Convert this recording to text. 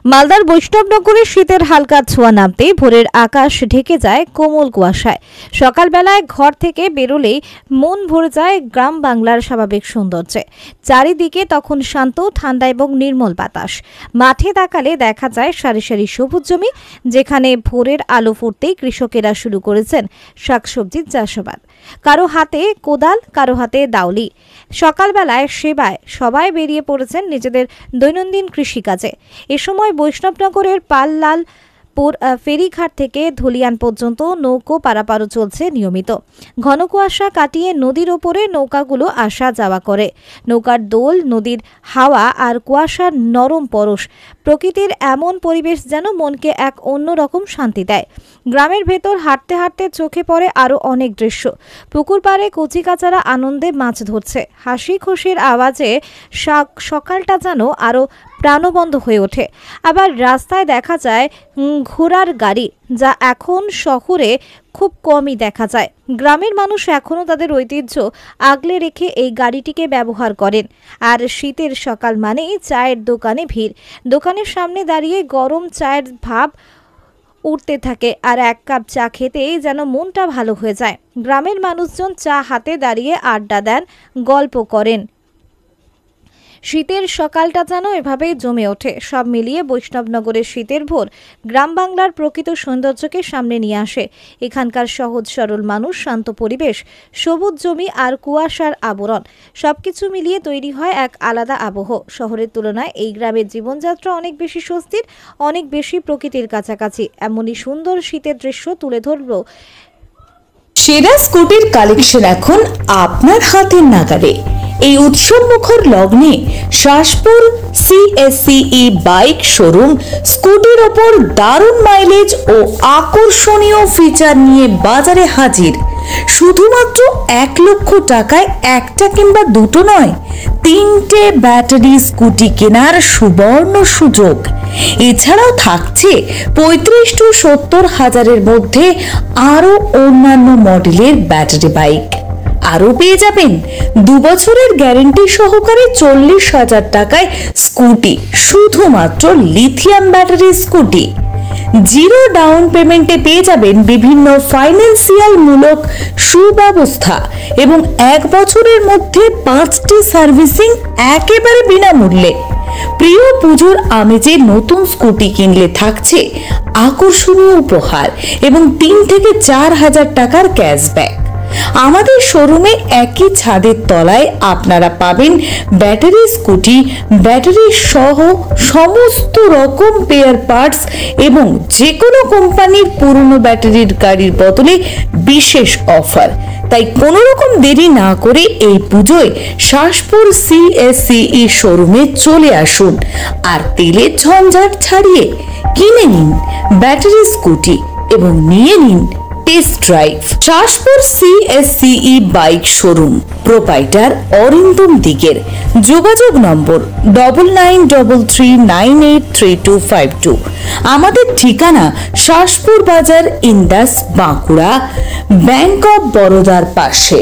মালদার বৈষ্ণবনগরে শীতের হালকা ছোঁয়া নামতেই ভোরের আকাশ ঢেকে যায় কোমল কুয়াশায়। সকালবেলায় ঘর থেকে বেরোলেই মন ভরে যায় গ্রাম বাংলার স্বাভাবিক সৌন্দর্যে। চারিদিকে তখন শান্ত, ঠান্ডা এবং নির্মল বাতাস। মাঠে তাকালে দেখা যায় সারি সারি সবুজ জমি, যেখানে ভোরের আলো ফুটতেই কৃষকেরা শুরু করেছেন শাকসবজির চাষাবাদ। কারো হাতে কোদাল, কারো হাতে দাউলি। সকালবেলায় সেবায় সবাই বেরিয়ে পড়েছেন নিজেদের দৈনন্দিন কৃষিকাজে। এ সময় বৈষ্ণবনগরের পাললালপুর ফেরিঘাট থেকে ধুলিয়ান পর্যন্ত নৌকো পারাপারও চলছে নিয়মিত। ঘন কুয়াশা কাটিয়ে নদীর ওপরে নৌকাগুলো আসা যাওয়া করে। নৌকার দোল, নদীর হাওয়া আর কুয়াশার নরম পরশ, প্রকৃতির এমন পরিবেশ যেন মনকে এক অন্যরকম শান্তি দেয়। গ্রামের ভেতর হাঁটতে হাঁটতে চোখে পড়ে আরও অনেক দৃশ্য। পুকুর পাড়ে কচিকাচারা আনন্দে মাছ ধরছে, হাসি খুশির আওয়াজে সকালটা যেন আরও প্রাণবন্ত হয়ে ওঠে। আবার রাস্তায় দেখা যায় ঘোড়ার গাড়ি, যা এখন শহরে খুব কমই দেখা যায়। গ্রামের মানুষ এখনও তাদের ঐতিহ্য আগলে রেখে এই গাড়িটিকে ব্যবহার করেন। আর শীতের সকাল মানেই চায়ের দোকানে ভিড়। দোকানের সামনে দাঁড়িয়ে গরম চায়ের ভাব উঠতে থাকে, আর এক কাপ চা খেতেই যেন মনটা ভালো হয়ে যায়। গ্রামের মানুষজন চা হাতে দাঁড়িয়ে আড্ডা দেন, গল্প করেন। শীতের সকালটা যেন এভাবেই জমে ওঠে। সব মিলিয়ে বৈষ্ণবনগরের শীতের ভোর গ্রাম বাংলার প্রকৃত সৌন্দর্যকে সামনে নিয়ে আসে। এখানকার সহজ সরল মানুষ, শান্ত পরিবেশ, সবুজ জমি আর কুয়াশার আবরণ, সবকিছু মিলিয়ে তৈরি হয় এক আলাদা আবহ। শহরের তুলনায় এই গ্রামের জীবনযাত্রা অনেক বেশি স্বস্তির, অনেক বেশি প্রকৃতির কাছাকাছি। এমনই সুন্দর শীতের দৃশ্য তুলে ধরল সেরা স্কুটির কালেকশন এখন আপনার হাতের নাগালে। এই উৎসব মুখর লগ্নে শাসপুর CSCE বাইক শোরুম স্কুটির ওপর দারুণ মাইলেজ ও আকর্ষণীয় ফিচার নিয়ে বাজারে হাজির। শুধুমাত্র 1 লক্ষ টাকায় একটা কিংবা দুটো নয়, 3টে ব্যাটারি স্কুটি কেনার সুবর্ণ সুযোগ। এছাড়াও থাকছে 35 to 70 হাজারের মধ্যে আরো অন্যান্য মডেলের ব্যাটারি বাইক। আরো পেয়ে যাবেন 2 বছরের গ্যারেন্টি সহকারে 40,000 টাকায় স্কুটি, শুধুমাত্র lithium battery scooty. Zero down পেমেন্টে পেয়ে যাবেন বিভিন্ন ফাইন্যান্সিয়াল মূলক সুব্যবস্থা এবং 1 বছরের মধ্যে 5টি সার্ভিসিং একেবারে বিনামূল্যে। প্রিয় পুজোর আমেজে নতুন স্কুটি কিনলে থাকছে আকর্ষণীয় উপহার এবং 3 থেকে 4 হাজার টাকার ক্যাশব্যাক। আমাদের শোরুমে একই ছাদের তলায় আপনারা পাবেন ব্যাটারি স্কুটি, ব্যাটারি সহ সমস্ত রকম স্পেয়ার পার্টস এবং যে কোনো কোম্পানির পুরনো ব্যাটারির গাড়ির বদলে বিশেষ অফার। তাই কোনো রকম দেরি না করে এই পুজোয় শাসপুর CSCE শোরুমে চলে আসুন আর তেলের ঝঞ্ঝাট ছাড়িয়ে কিনে নিন ব্যাটারি স্কুটি এবং নিয়ে নিন test drive. Shaspur CSCE bike showroom, proprietor Arindam দিগের। যোগাযোগ নম্বর 9933983252। আমাদের ঠিকানা শাসপুর বাজার, ইন্দাস, বাঁকুড়া, ব্যাংক অফ বরোদার পাশে।